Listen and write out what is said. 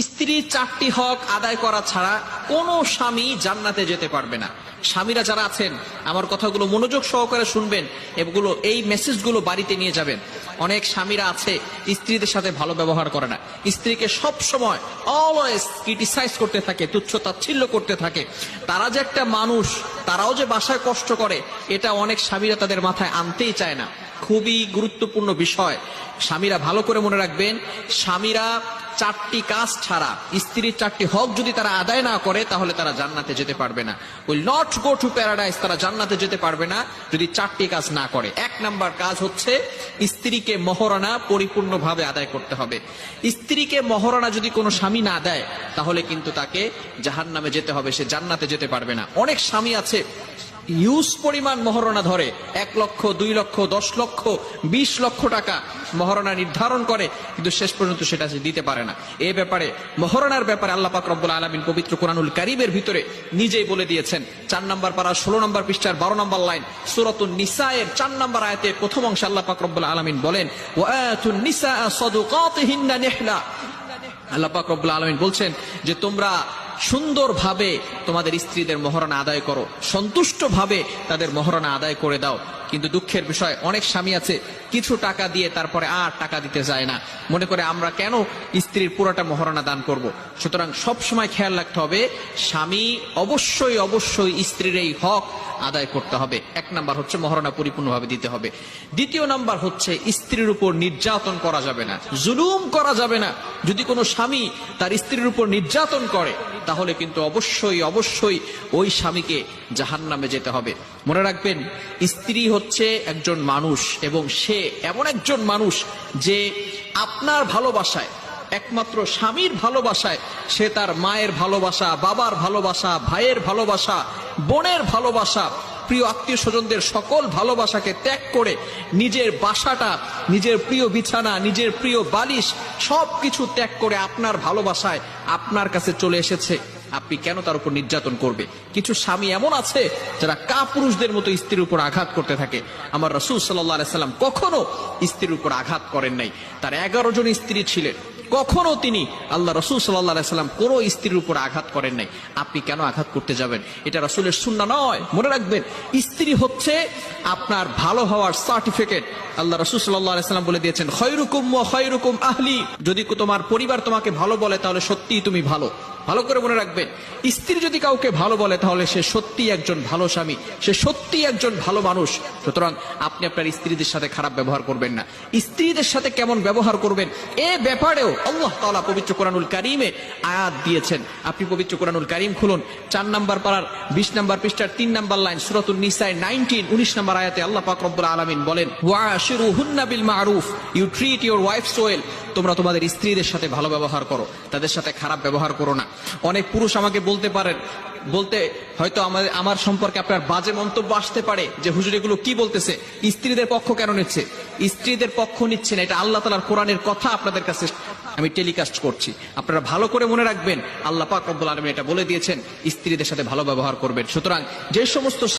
স্ত্রীর 4টি হক আদায় করা ছাড়া কোনো স্বামী জান্নাতে যেতে পারবে না। স্বামীরা যারা আছেন আমার কথাগুলো মনোযোগ সহকারে শুনবেন, এগুলো এই মেসেজগুলো বাড়িতে নিয়ে যাবেন। অনেক স্বামীরা আছে স্ত্রীদের সাথে ভালো ব্যবহার করে না, স্ত্রীকে সব সময় অলওয়েজ ক্রিটিসাইজ করতে থাকে, তুচ্ছ তাচ্ছিল্য করতে থাকে। তারা যে একটা মানুষ, তারাও যে বাসায় কষ্ট করে, এটা অনেক স্বামীরা তাদের মাথায় আনতেই চায় না। খুবই গুরুত্বপূর্ণ বিষয়, স্বামীরা ভালো করে মনে রাখবেন। স্বামীরা 4টি কাজ ছাড়া, স্ত্রীর 4টি হক যদি তারা আদায় না করে, তাহলে তারা জান্নাতে যেতে পারবে না। Will not go to paradise. তারা জান্নাতে যেতে পারবে না যদি 4টি কাজ না করে। 1 নাম্বার কাজ হচ্ছে স্ত্রীকে মহরানা পরিপূর্ণভাবে আদায় করতে হবে। স্ত্রীকে মহরানা যদি কোনো স্বামী না দেয়, তাহলে কিন্তু তাকে জাহান্নামে যেতে হবে, সে জান্নাতে যেতে পারবে না। অনেক স্বামী আছে হিউজ পরিমাণ মহরণা ধরে, 1 লক্ষ, 2 লক্ষ, 10 লক্ষ, 20 লক্ষ টাকা মহরণা নির্ধারণ করে, কিন্তু শেষ পর্যন্ত সেটা সে দিতে পারে না। এই ব্যাপারে, মহরণার ব্যাপারে আল্লাহ পাক রব্বুল আলামিন পবিত্র কোরআনুল কারীমের ভিতরে নিজেই বলে দিয়েছেন। 4 নম্বর পারা 16 নম্বর পৃষ্ঠার 12 নম্বর লাইন, সূরাতুন নিসায়ের 4 নম্বর আয়াতে প্রথম অংশে আল্লাহ পাক রব্বুল আলামিন বলেন, ওয়া আতুন নিসাআ সাদুকাতিহিন্না নিহলা। আল্লাহ পাক রব্বুল আলামিন বলছেন যে তোমরা সুন্দরভাবে তোমাদের স্ত্রীদের মহরণা আদায় করো, সন্তুষ্টভাবে তাদের মহরণা আদায় করে দাও। কিন্তু দুঃখের বিষয়, অনেক স্বামী আছে কিছু টাকা দিয়ে তারপরে আর টাকা দিতে যায় না, মনে করে আমরা কেন স্ত্রীর পুরোটা মহরণা দান করব। সুতরাং সব সময় খেয়াল রাখতে হবে, স্বামী অবশ্যই অবশ্যই স্ত্রীর এই হক আদায় করতে হবে। 1 নাম্বার হচ্ছে মহরণা পরিপূর্ণভাবে দিতে হবে। 2 নাম্বার হচ্ছে স্ত্রীর উপর নির্যাতন করা যাবে না, জুলুম করা যাবে না। যদি কোনো স্বামী তার স্ত্রীর উপর নির্যাতন করে, তাহলে কিন্তু অবশ্যই অবশ্যই ওই স্বামীকে জাহান্নামে যেতে হবে। মনে রাখবেন, স্ত্রী হচ্ছে একজন মানুষ, এবং সে এমন একজন মানুষ যে আপনার ভালোবাসায়, একমাত্র স্বামীর ভালোবাসায়, সে তার মায়ের ভালোবাসা, বাবার ভালোবাসা, ভাইয়ের ভালোবাসা, বোনের ভালোবাসা, প্রিয় আত্মীয় স্বজনদের সকল ভালোবাসাকে ত্যাগ করে নিজের বাসাটা, নিজের প্রিয় বিছানা, নিজের প্রিয় বালিশ সবকিছু ত্যাগ করে আপনার ভালোবাসায় আপনার কাছে চলে এসেছে। আপনি কেন তার উপর নির্যাতন করবে? কিছু স্বামী এমন আছে যারা কাপুরুষদের মতো স্ত্রীর উপর আঘাত করতে থাকে। আমার রাসূল সাল্লাল্লাহু আলাইহি সাল্লাম কখনো স্ত্রীর উপর আঘাত করেন নাই। তার 11 জন স্ত্রী ছিলেন, কখনো তিনি আল্লাহ রাসূল সাল্লাল্লাহু আলাইহি সাল্লাম কোন স্ত্রীর উপর আঘাত করেন নাই। আপনি কেন আঘাত করতে যাবেন? এটা রাসূলের সুন্নাহ নয়। মনে রাখবেন, স্ত্রী হচ্ছে আপনার ভালো হওয়ার সার্টিফিকেট। আল্লাহ রাসূল সাল্লাল্লাহু আলাইহি সাল্লাম বলে দিয়েছেন, খায়রুকুম ওয়া খায়রুকুম আহলি। যদি তোমার পরিবার তোমাকে ভালো বলে, তাহলে সত্যিই তুমি ভালো। ভালো করে মনে রাখবেন, স্ত্রী যদি কাউকে ভালো বলে, তাহলে সে সত্যিই একজন ভালো স্বামী, সে সত্যিই একজন ভালো মানুষ। সুতরাং আপনি আপনার স্ত্রীদের সাথে খারাপ ব্যবহার করবেন না। স্ত্রীদের সাথে কেমন ব্যবহার করবেন, এ ব্যাপারেও আল্লাহ তাআলা পবিত্র কোরআনুল কারীমে আয়াত দিয়েছেন। আপনি পবিত্র কোরআনুল কারীম খুলুন, 4 নম্বর পারার 20 নম্বর পৃষ্ঠার 3 নম্বর লাইন, সূরাতুন নিসা 19 নম্বর আয়াতে আল্লাহ পাক রব্বুল আলামিন বলেন, ওয়াশিরুহুন্না বিল মারুফ, you treat your wives well. তোমরা তোমাদের স্ত্রীদের সাথে ভালো ব্যবহার করো, তাদের সাথে খারাপ ব্যবহার করো না। অনেক পুরুষ আমাকে বলতে হয়তো আমার সম্পর্কে আপনার বাজে মন্তব্য আসতে পারে যে হুজুর এগুলো কি বলতেছে, স্ত্রীদের পক্ষ কেন নিচ্ছে? স্ত্রীদের পক্ষ নিচ্ছে না, এটা আল্লাহ তাআলার কোরআনের কথা আপনাদের কাছে আমি টেলিকাস্ট করছি। আপনারা ভালো করে মনে রাখবেন, আল্লাহ পাক রব্বুল আলামিন এটা বলে দিয়েছেন, স্ত্রীদের সাথে ভালো ব্যবহার করবেন। সুতরাং যে সমস্ত